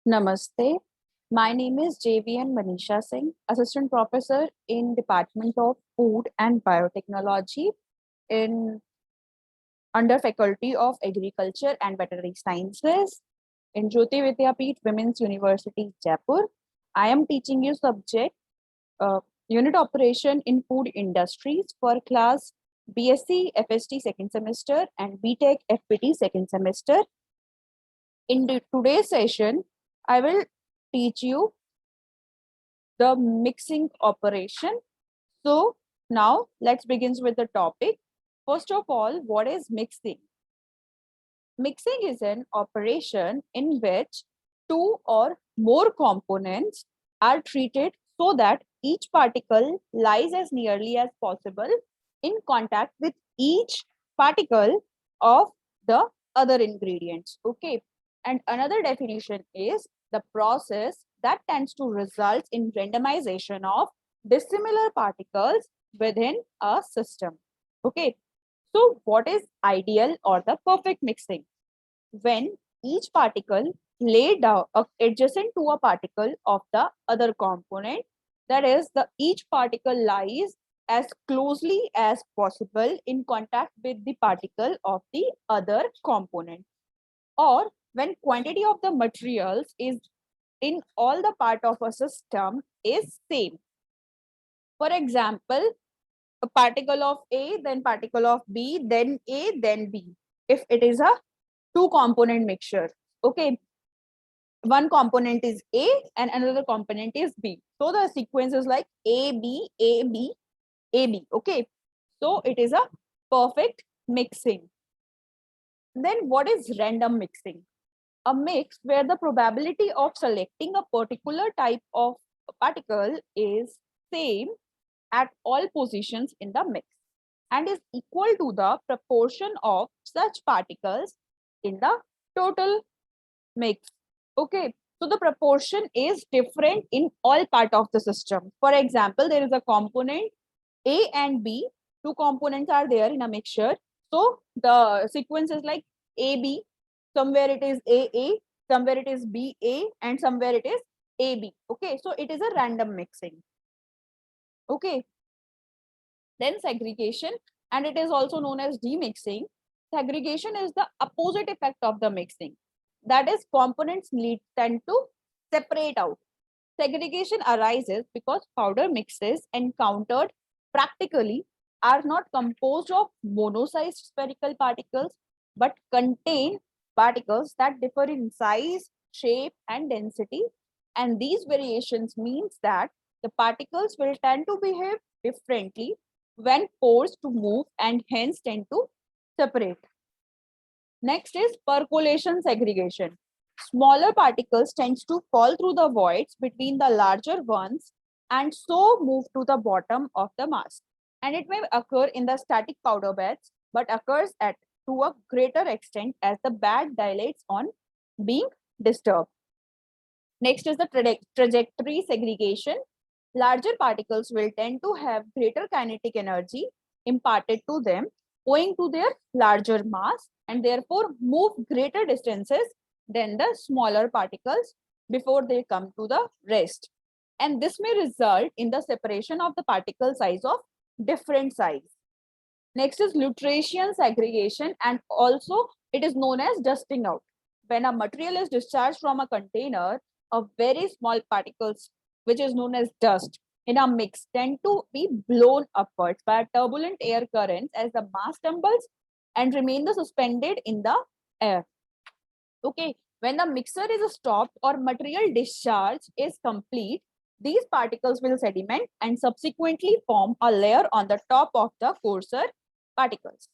Namaste. My name is JVN Manisha Singh, Assistant Professor in Department of Food and Biotechnology in under Faculty of Agriculture and Veterinary Sciences in Jyoti Vidyapeeth Women's University, Jaipur. I am teaching you subject uh, Unit Operation in Food Industries for class BSc FST second semester and BTech FPT second semester. In today's session, I will teach you the mixing operation. So now let's begin with the topic. First of all, what is mixing? Mixing is an operation in which two or more components are treated so that each particle lies as nearly as possible in contact with each particle of the other ingredients. Okay. And another definition is the process that tends to result in randomization of dissimilar particles within a system. Okay. So what is ideal or the perfect mixing? When each particle lay down adjacent to a particle of the other component, that is, the each particle lies as closely as possible in contact with the particle of the other component, or when quantity of the materials is in all the part of a system is same. For example, a particle of A, then particle of B, then A, then B. If it is a two component mixture, okay, one component is A and another component is B. So the sequence is like A, B, A, B, A, B. Okay. So it is a perfect mixing. Then what is random mixing? A mix where the probability of selecting a particular type of particle is same at all positions in the mix and is equal to the proportion of such particles in the total mix. Okay, so the proportion is different in all part of the system. For example, there is a component A and B. Two components are there in a mixture. So the sequence is like AB. Somewhere it is AA, somewhere it is BA, and somewhere it is AB. Okay, so it is a random mixing. Okay, then segregation, and it is also known as demixing. Segregation is the opposite effect of the mixing. That is, components tend to separate out. Segregation arises because powder mixes encountered practically are not composed of mono-sized spherical particles, but contain particles that differ in size, shape, and density. And these variations means that the particles will tend to behave differently when forced to move and hence tend to separate. Next is percolation segregation. Smaller particles tends to fall through the voids between the larger ones and so move to the bottom of the mass. And it may occur in the static powder beds, but occurs to a greater extent as the bed dilates on being disturbed. Next is the trajectory segregation. Larger particles will tend to have greater kinetic energy imparted to them owing to their larger mass and therefore move greater distances than the smaller particles before they come to the rest. And this may result in the separation of the particle size of different size. Next is Lutetian segregation, and also it is known as dusting out. When a material is discharged from a container, a very small particles, which is known as dust, in a mix tend to be blown upwards by turbulent air currents as the mass tumbles and remain suspended in the air. Okay, when the mixer is stopped or material discharge is complete, these particles will sediment and subsequently form a layer on the top of the coarser particles.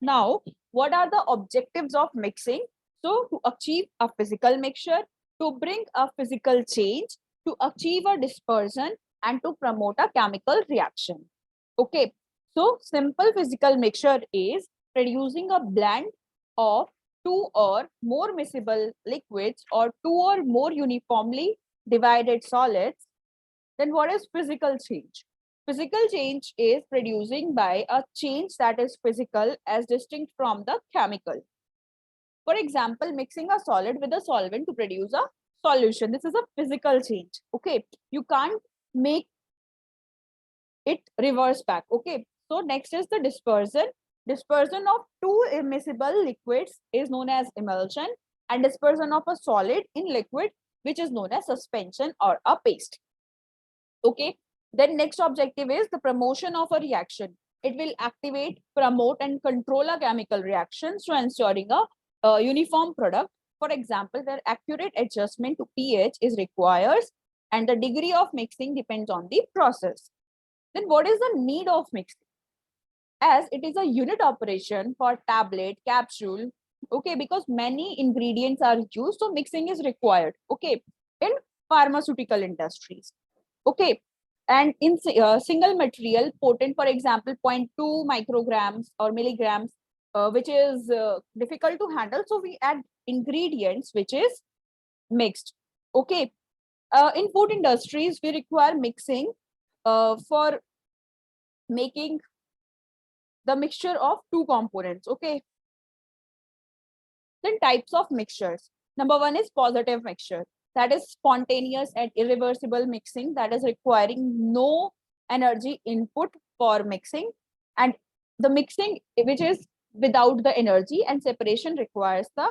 Now, what are the objectives of mixing? So, to achieve a physical mixture, to bring a physical change, to achieve a dispersion, and to promote a chemical reaction. Okay, so simple physical mixture is producing a blend of two or more miscible liquids or two or more uniformly divided solids. Then what is physical change? Physical change is producing by a change that is physical as distinct from the chemical. For example, mixing a solid with a solvent to produce a solution. This is a physical change. Okay, you can't make it reverse back. Okay, so next is the dispersion. Dispersion of two immiscible liquids is known as emulsion, and dispersion of a solid in liquid, which is known as suspension or a paste. Okay, then next objective is the promotion of a reaction. It will activate, promote, and control a chemical reaction, so ensuring a uniform product. For example, where accurate adjustment to pH is required, and the degree of mixing depends on the process. Then what is the need of mixing? As it is a unit operation for tablet, capsule, okay, because many ingredients are used, so mixing is required, okay, in pharmaceutical industries, okay. And in single material potent, for example, 0.2 micrograms or milligrams, which is difficult to handle, so we add ingredients which is mixed, okay. In food industries, we require mixing for making the mixture of two components, okay. Then types of mixtures. Number one is positive mixture, that is spontaneous and irreversible mixing, that is requiring no energy input for mixing, and the mixing which is without the energy, and separation requires the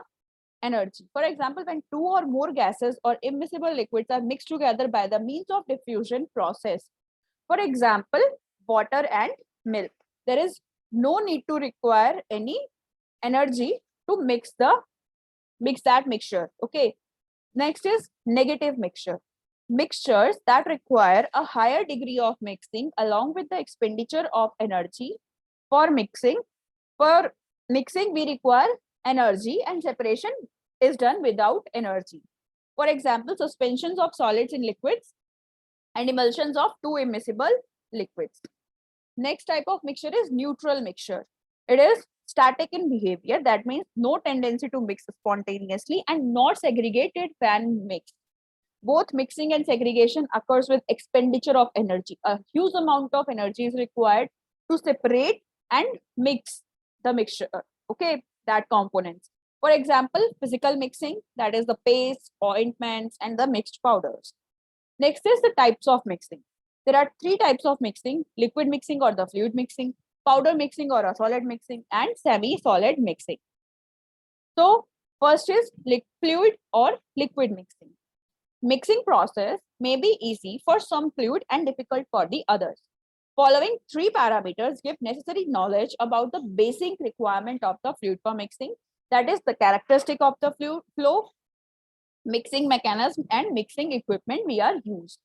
energy. For example, when two or more gases or immiscible liquids are mixed together by the means of diffusion process, for example, water and milk, there is no need to require any energy to mix that mixture, okay. Next is negative mixture. Mixtures that require a higher degree of mixing along with the expenditure of energy for mixing. For mixing, we require energy, and separation is done without energy. For example, suspensions of solids in liquids and emulsions of two immiscible liquids. Next type of mixture is neutral mixture. It is static in behavior, that means no tendency to mix spontaneously and not segregated when mixed. Both mixing and segregation occurs with expenditure of energy. A huge amount of energy is required to separate and mix the mixture, okay, that components. For example, physical mixing, that is the paste, ointments, and the mixed powders. Next is the types of mixing. There are three types of mixing: liquid mixing or the fluid mixing, powder mixing or a solid mixing, and semi-solid mixing. So first is fluid or liquid mixing. Mixing process may be easy for some fluid and difficult for the others. Following three parameters give necessary knowledge about the basic requirement of the fluid for mixing, that is the characteristic of the fluid flow, mixing mechanism, and mixing equipment we are used.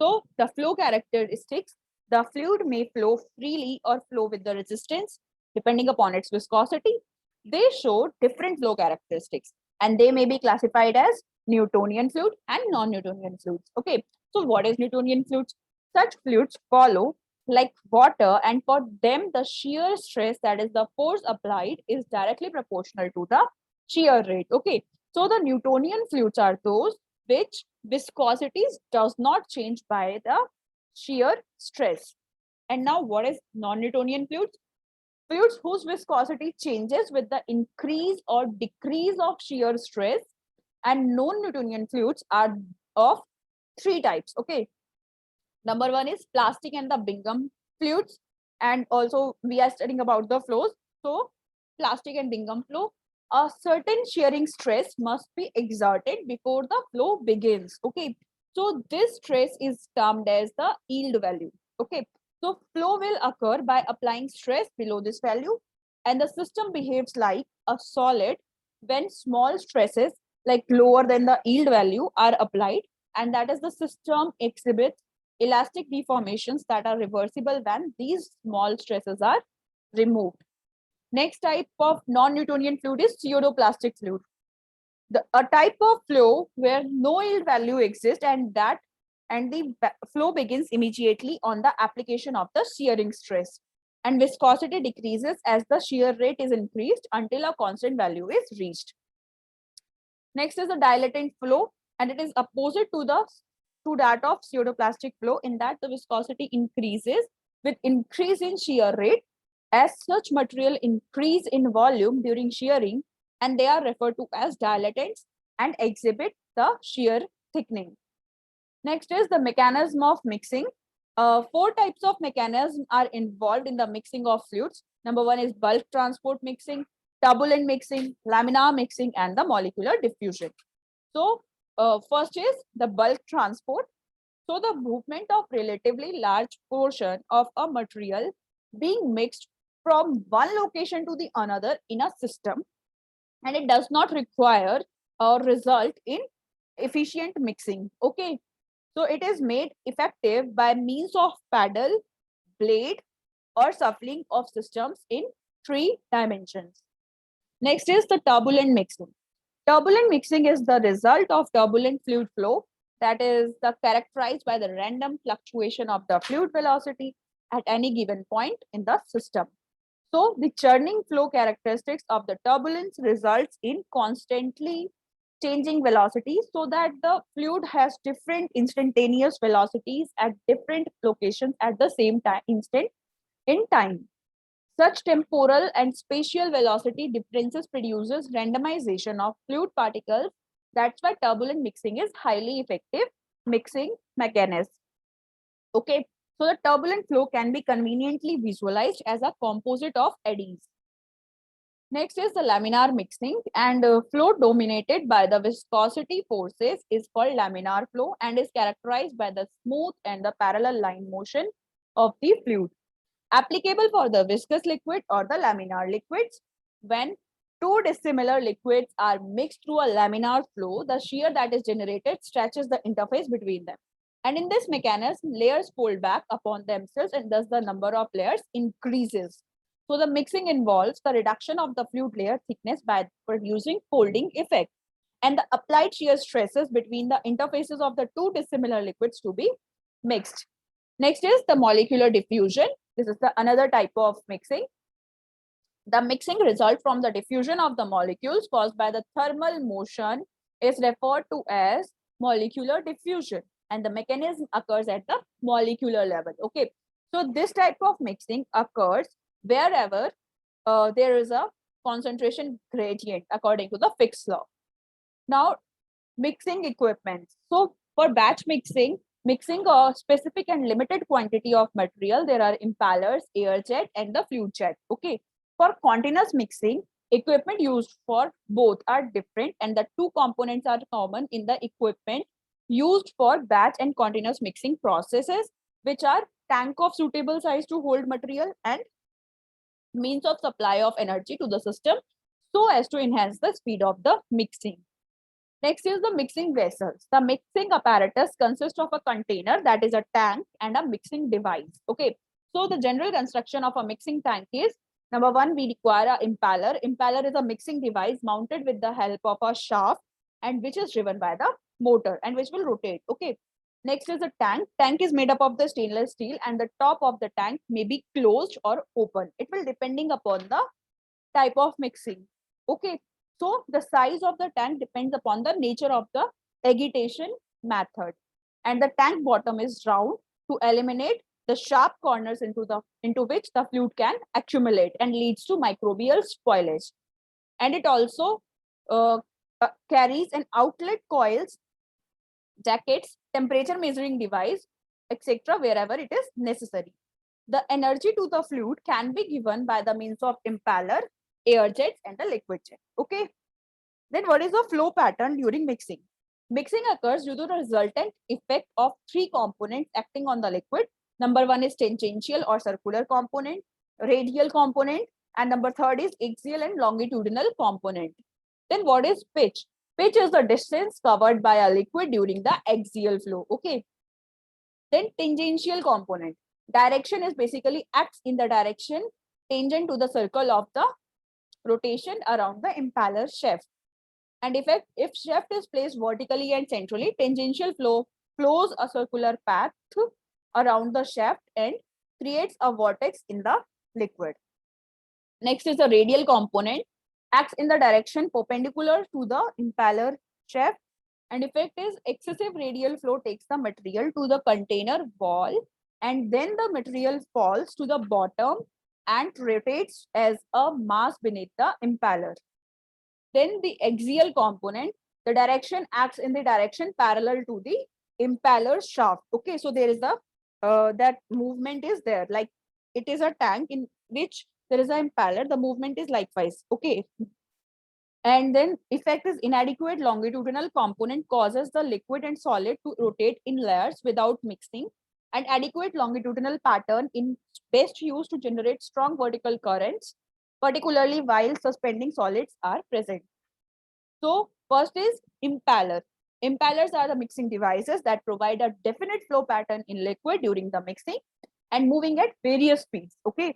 So the flow characteristics: the fluid may flow freely or flow with the resistance depending upon its viscosity. They show different flow characteristics, and they may be classified as Newtonian fluid and non-Newtonian fluids. Okay, so what is Newtonian fluids? Such fluids follow like water, and for them the shear stress, that is the force applied, is directly proportional to the shear rate. Okay, so the Newtonian fluids are those which viscosities does not change by the shear stress. And now what is non-Newtonian fluids? Fluids whose viscosity changes with the increase or decrease of shear stress. And non-Newtonian fluids are of three types, okay. Number one is plastic and the Bingham fluids, and also we are studying about the flows. So plastic and Bingham flow, a certain shearing stress must be exerted before the flow begins, okay. So this stress is termed as the yield value, okay. So flow will occur by applying stress below this value, and the system behaves like a solid when small stresses like lower than the yield value are applied, and that is the system exhibits elastic deformations that are reversible when these small stresses are removed. Next type of non-Newtonian fluid is pseudoplastic fluid. A type of flow where no yield value exists, and the flow begins immediately on the application of the shearing stress, and viscosity decreases as the shear rate is increased until a constant value is reached. Next is the dilatant flow, and it is opposite to that of pseudoplastic flow, in that the viscosity increases with increase in shear rate. As such material increase in volume during shearing, and they are referred to as dilatants, and exhibit the shear thickening. Next is the mechanism of mixing. Four types of mechanisms are involved in the mixing of fluids. Number one is bulk transport mixing, turbulent mixing, laminar mixing, and the molecular diffusion. So first is the bulk transport. So the movement of relatively large portion of a material being mixed from one location to the another in a system, and it does not require or result in efficient mixing. Okay, so it is made effective by means of paddle, blade, or shuffling of systems in 3 dimensions. Next is the turbulent mixing. Turbulent mixing is the result of turbulent fluid flow, that is characterized by the random fluctuation of the fluid velocity at any given point in the system. So the churning flow characteristics of the turbulence results in constantly changing velocity, so that the fluid has different instantaneous velocities at different locations at the same time instant in time. Such temporal and spatial velocity differences produces randomization of fluid particles. That's why turbulent mixing is highly effective mixing mechanism. Okay, so the turbulent flow can be conveniently visualized as a composite of eddies. Next is the laminar mixing, and flow dominated by the viscosity forces is called laminar flow and is characterized by the smooth and the parallel line motion of the fluid. Applicable for the viscous liquid or the laminar liquids. When two dissimilar liquids are mixed through a laminar flow, the shear that is generated stretches the interface between them. And in this mechanism, layers fold back upon themselves, and thus the number of layers increases. So the mixing involves the reduction of the fluid layer thickness by producing folding effect, and the applied shear stresses between the interfaces of the two dissimilar liquids to be mixed. Next is the molecular diffusion. This is another type of mixing. The mixing result from the diffusion of the molecules caused by the thermal motion is referred to as molecular diffusion, and the mechanism occurs at the molecular level. Okay, so this type of mixing occurs wherever there is a concentration gradient according to the Fick's law. Now, mixing equipment. So for batch mixing a specific and limited quantity of material, there are impellers, air jet, and the fluid jet. Okay, for continuous mixing, equipment used for both are different, and the two components are common in the equipment used for batch and continuous mixing processes, which are tank of suitable size to hold material and means of supply of energy to the system so as to enhance the speed of the mixing. Next is the mixing vessels. The mixing apparatus consists of a container, that is a tank, and a mixing device. Okay, so the general construction of a mixing tank is, number one, we require an impeller. Impeller is a mixing device mounted with the help of a shaft and which is driven by the motor and which will rotate. Okay. Next is a tank. Tank is made up of the stainless steel, and the top of the tank may be closed or open. It will depending upon the type of mixing. Okay. So the size of the tank depends upon the nature of the agitation method. And the tank bottom is round to eliminate the sharp corners into which the fluid can accumulate and leads to microbial spoilage. And it also carries an outlet coils, jackets, temperature measuring device, etc. wherever it is necessary. The energy to the fluid can be given by the means of impeller, air jets, and the liquid jet. Okay. Then what is the flow pattern during mixing? Mixing occurs due to the resultant effect of three components acting on the liquid. Number one is tangential or circular component, radial component, and number third is axial and longitudinal component. Then what is pitch? Pitch is the distance covered by a liquid during the axial flow. Okay. Then tangential component. Direction is basically acts in the direction tangent to the circle of the rotation around the impeller shaft. And if shaft is placed vertically and centrally, tangential flow flows a circular path around the shaft and creates a vortex in the liquid. Next is the radial component, acts in the direction perpendicular to the impeller shaft, and effect is excessive radial flow takes the material to the container wall, and then the material falls to the bottom and rotates as a mass beneath the impeller. Then the axial component, The direction acts in the direction parallel to the impeller shaft. Okay, so there is the that movement is there, like it is a tank in which there is an impeller, the movement is likewise. Okay, and then effect is inadequate longitudinal component causes the liquid and solid to rotate in layers without mixing, and adequate longitudinal pattern in best used to generate strong vertical currents, particularly while suspending solids are present. So first is impeller. Impellers are the mixing devices that provide a definite flow pattern in liquid during the mixing and moving at various speeds. Okay,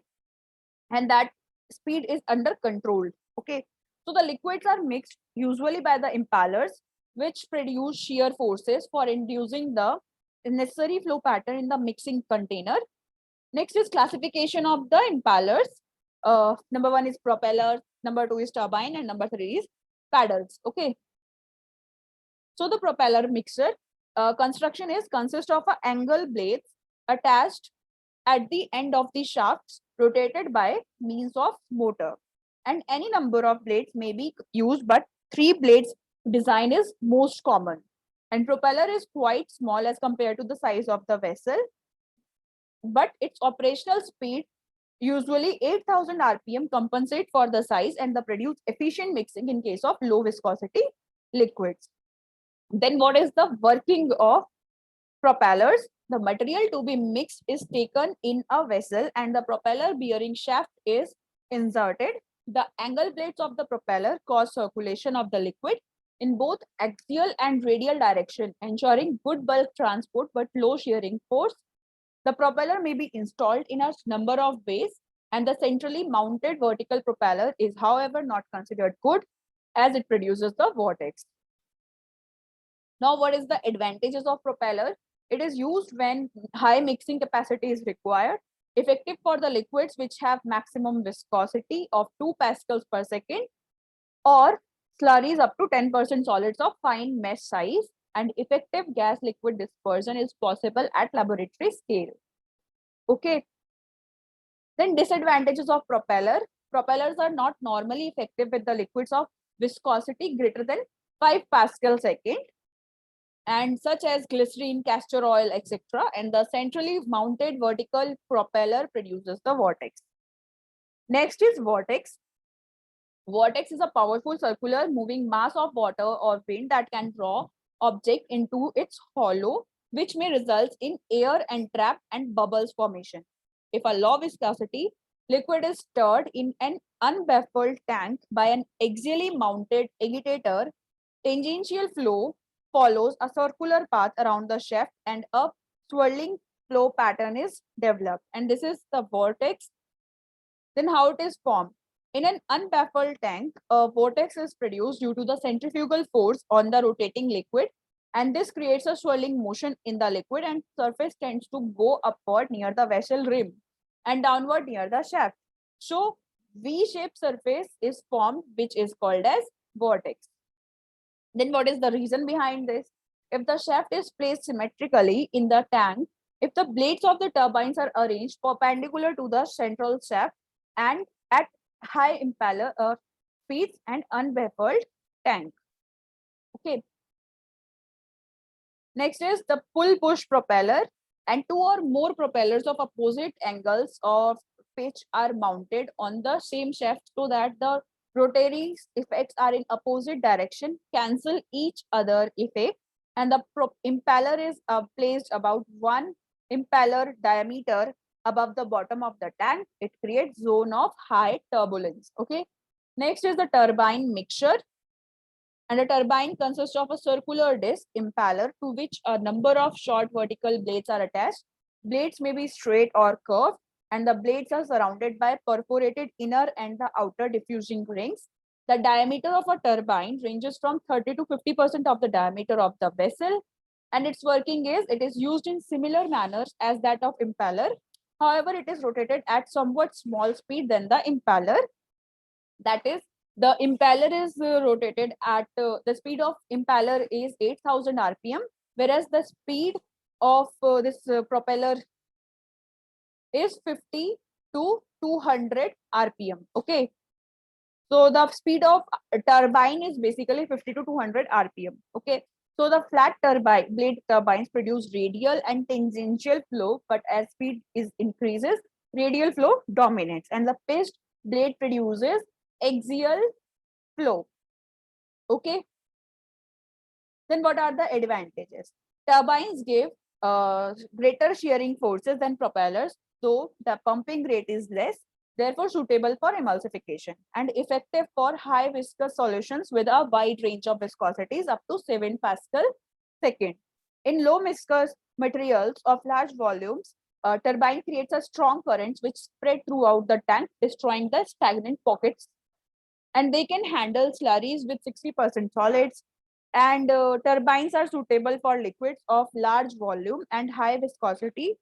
and that speed is under control. Okay, so the liquids are mixed usually by the impellers, which produce shear forces for inducing the necessary flow pattern in the mixing container. Next is classification of the impellers. Number one is propeller, number two is turbine, and number three is paddles. Okay, so the propeller mixer construction is consist of a angle blades attached at the end of the shafts rotated by means of motor, and any number of blades may be used, but 3 blades design is most common, and propeller is quite small as compared to the size of the vessel, but its operational speed usually 8000 rpm compensate for the size and the produce efficient mixing in case of low viscosity liquids. Then what is the working of propellers? The material to be mixed is taken in a vessel and the propeller bearing shaft is inserted. The angle blades of the propeller cause circulation of the liquid in both axial and radial direction, ensuring good bulk transport but low shearing force. The propeller may be installed in a number of ways, and the centrally mounted vertical propeller is, however, not considered good as it produces the vortex. Now, what is the advantages of propeller? It is used when high mixing capacity is required, effective for the liquids which have maximum viscosity of 2 pascals per second, or slurries up to 10% solids of fine mesh size, and effective gas liquid dispersion is possible at laboratory scale. Okay. Then disadvantages of propeller. Propellers are not normally effective with the liquids of viscosity greater than 5 pascal second, and such as glycerine, castor oil, etc. And the centrally mounted vertical propeller produces the vortex. Next is vortex. Vortex is a powerful circular moving mass of water or wind that can draw object into its hollow, which may result in air entrap and bubbles formation. If a low viscosity liquid is stirred in an unbaffled tank by an axially mounted agitator, tangential flow follows a circular path around the shaft and a swirling flow pattern is developed. And this is the vortex. Then how it is formed? In an unbaffled tank, a vortex is produced due to the centrifugal force on the rotating liquid, and this creates a swirling motion in the liquid, and surface tends to go upward near the vessel rim and downward near the shaft. So V-shaped surface is formed, which is called as vortex. Then what is the reason behind this? If the shaft is placed symmetrically in the tank, if the blades of the turbines are arranged perpendicular to the central shaft and at high impeller speeds and unbaffled tank. Okay. Next is the pull push propeller, and 2 or more propellers of opposite angles of pitch are mounted on the same shaft so that the rotary effects are in opposite direction, cancel each other effect, and the impeller is placed about 1 impeller diameter above the bottom of the tank. It creates zone of high turbulence. Okay. Next is the turbine mixture. And a turbine consists of a circular disc impeller to which a number of short vertical blades are attached. Blades may be straight or curved, and the blades are surrounded by perforated inner and the outer diffusing rings. The diameter of a turbine ranges from 30 to 50% of the diameter of the vessel, and its working is it is used in similar manners as that of impeller. However, it is rotated at somewhat small speed than the impeller. That is, the impeller is rotated at the speed of impeller is 8000 rpm, whereas the speed of this propeller is 50 to 200 rpm. Okay. So the speed of turbine is basically 50 to 200 RPM. Okay. So the flat turbine blade turbines produce radial and tangential flow, but as speed is increases, radial flow dominates, and the pitched blade produces axial flow. Okay. Then what are the advantages? Turbines give greater shearing forces than propellers, though the pumping rate is less, therefore suitable for emulsification and effective for high viscous solutions with a wide range of viscosities up to 7 Pascal second. In low viscous materials of large volumes, turbine creates a strong currents which spread throughout the tank, destroying the stagnant pockets, and they can handle slurries with 60% solids, and turbines are suitable for liquids of large volume and high viscosity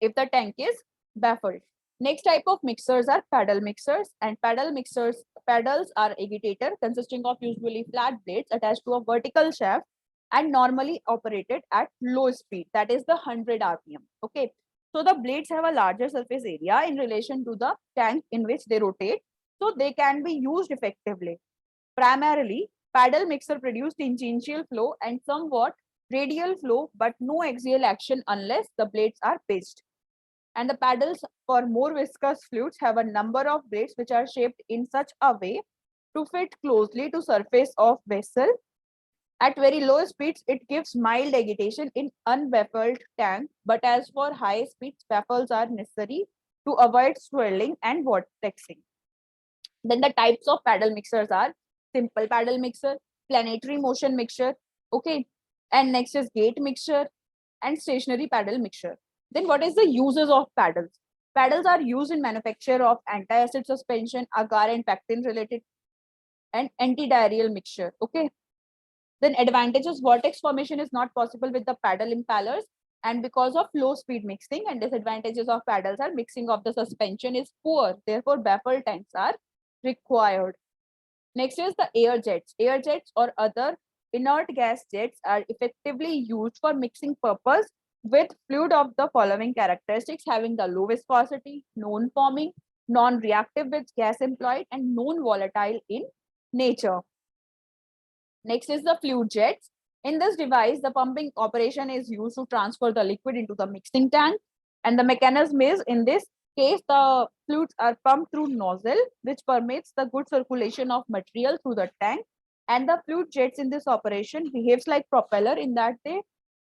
if the tank is baffled. Next type of mixers are paddle mixers, and paddles are agitator consisting of usually flat blades attached to a vertical shaft and normally operated at low speed, that is the 100 RPM. Okay, so the blades have a larger surface area in relation to the tank in which they rotate, so they can be used effectively. Primarily, paddle mixer produce tangential flow and somewhat radial flow, but no axial action unless the blades are pitched. And the paddles for more viscous fluids have a number of blades which are shaped in such a way to fit closely to surface of vessel. At very low speeds, it gives mild agitation in unbaffled tank, but as for high speeds, baffles are necessary to avoid swirling and vortexing. Then the types of paddle mixers are simple paddle mixer, planetary motion mixture, okay, and next is gate mixture and stationary paddle mixture. Then what is the uses of paddles? Paddles are used in manufacture of anti-acid suspension, agar and pectin related and anti-diarrheal mixture. Okay. Then advantages, vortex formation is not possible with the paddle impellers and because of low speed mixing, and disadvantages of paddles are mixing of the suspension is poor. Therefore, baffle tanks are required. Next is the air jets. Air jets or other inert gas jets are effectively used for mixing purpose with fluid of the following characteristics having the low viscosity, non-forming, non-reactive with gas employed, and non-volatile in nature. Next is the fluid jets. In this device, the pumping operation is used to transfer the liquid into the mixing tank, and the mechanism is, in this case, the fluids are pumped through nozzle, which permits the good circulation of material through the tank. And the fluid jets in this operation behaves like propeller in that they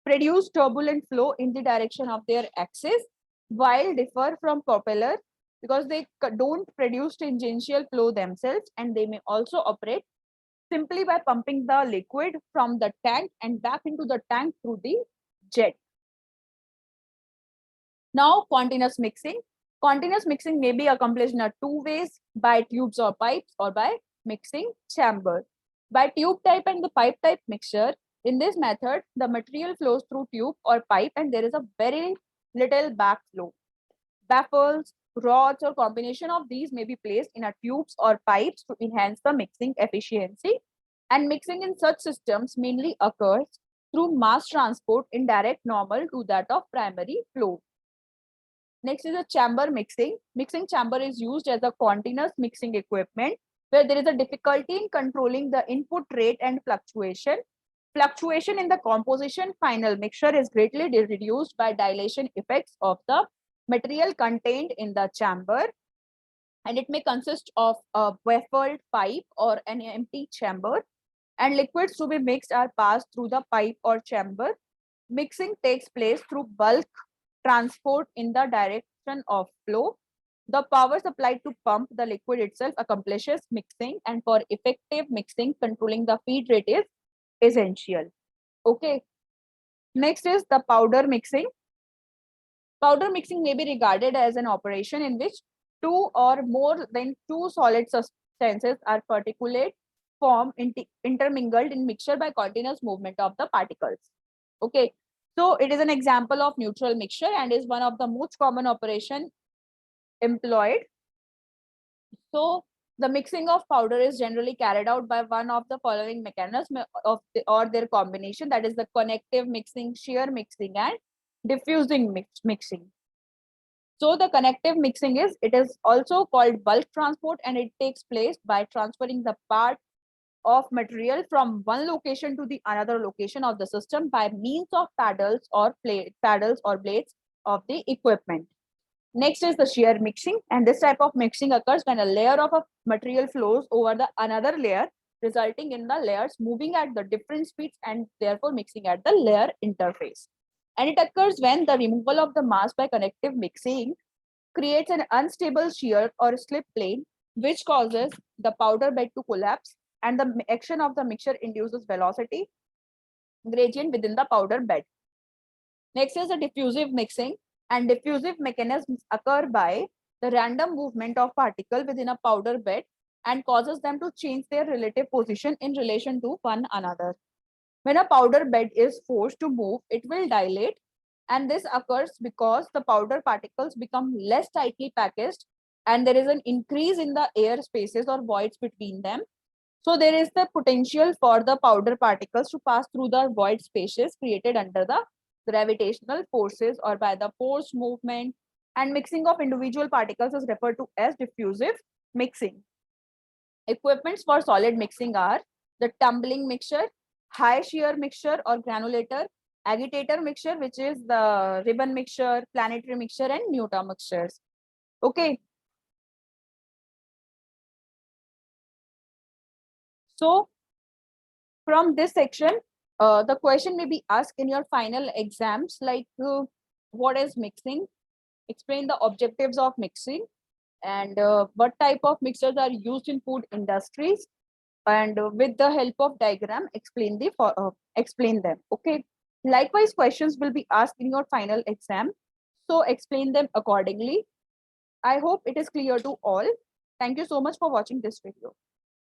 produce turbulent flow in the direction of their axis, while differ from propeller because they don't produce tangential flow themselves, and they may also operate simply by pumping the liquid from the tank and back into the tank through the jet. Now, continuous mixing. Continuous mixing may be accomplished in two ways, by tubes or pipes or by mixing chamber. By tube type and the pipe type mixture, in this method, the material flows through tube or pipe and there is a very little backflow. Baffles, rods or combination of these may be placed in a tubes or pipes to enhance the mixing efficiency. And mixing in such systems mainly occurs through mass transport in direct normal to that of primary flow. Next is a chamber mixing. Mixing chamber is used as a continuous mixing equipment where there is a difficulty in controlling the input rate and fluctuation. Fluctuation in the composition final mixture is greatly reduced by dilation effects of the material contained in the chamber, and it may consist of a baffled pipe or an empty chamber, and liquids to be mixed are passed through the pipe or chamber. Mixing takes place through bulk transport in the direction of flow. The power supplied to pump the liquid itself accomplishes mixing, and for effective mixing, controlling the feed rate is essential. Okay. Next is the powder mixing. Powder mixing may be regarded as an operation in which two or more than two solid substances are particulate form intermingled in mixture by continuous movement of the particles. Okay, so it is an example of neutral mixture and is one of the most common operation employed. So the mixing of powder is generally carried out by one of the following mechanisms or their combination, that is the connective mixing, shear mixing, and diffusing mixing. So the connective mixing it is also called bulk transport, and it takes place by transferring the part of material from one location to the another location of the system by means of paddles or blades of the equipment. Next is the shear mixing, and this type of mixing occurs when a layer of a material flows over the another layer, resulting in the layers moving at the different speeds and therefore mixing at the layer interface. And it occurs when the removal of the mass by connective mixing creates an unstable shear or slip plane, which causes the powder bed to collapse, and the action of the mixture induces velocity gradient within the powder bed. Next is the diffusive mixing, and diffusive mechanisms occur by the random movement of particle within a powder bed and causes them to change their relative position in relation to one another. When a powder bed is forced to move, it will dilate, and this occurs because the powder particles become less tightly packaged and there is an increase in the air spaces or voids between them. So there is the potential for the powder particles to pass through the void spaces created under the gravitational forces or by the forced movement, and mixing of individual particles is referred to as diffusive mixing. Equipments for solid mixing are the tumbling mixture, high shear mixture or granulator, agitator mixture, which is the ribbon mixture, planetary mixture, and Newton mixtures. Okay. So from this section, the question may be asked in your final exams, like what is mixing? Explain the objectives of mixing, and what type of mixers are used in food industries, and with the help of diagram explain them. Okay, likewise questions will be asked in your final exam, so explain them accordingly. I hope it is clear to all. Thank you so much for watching this video.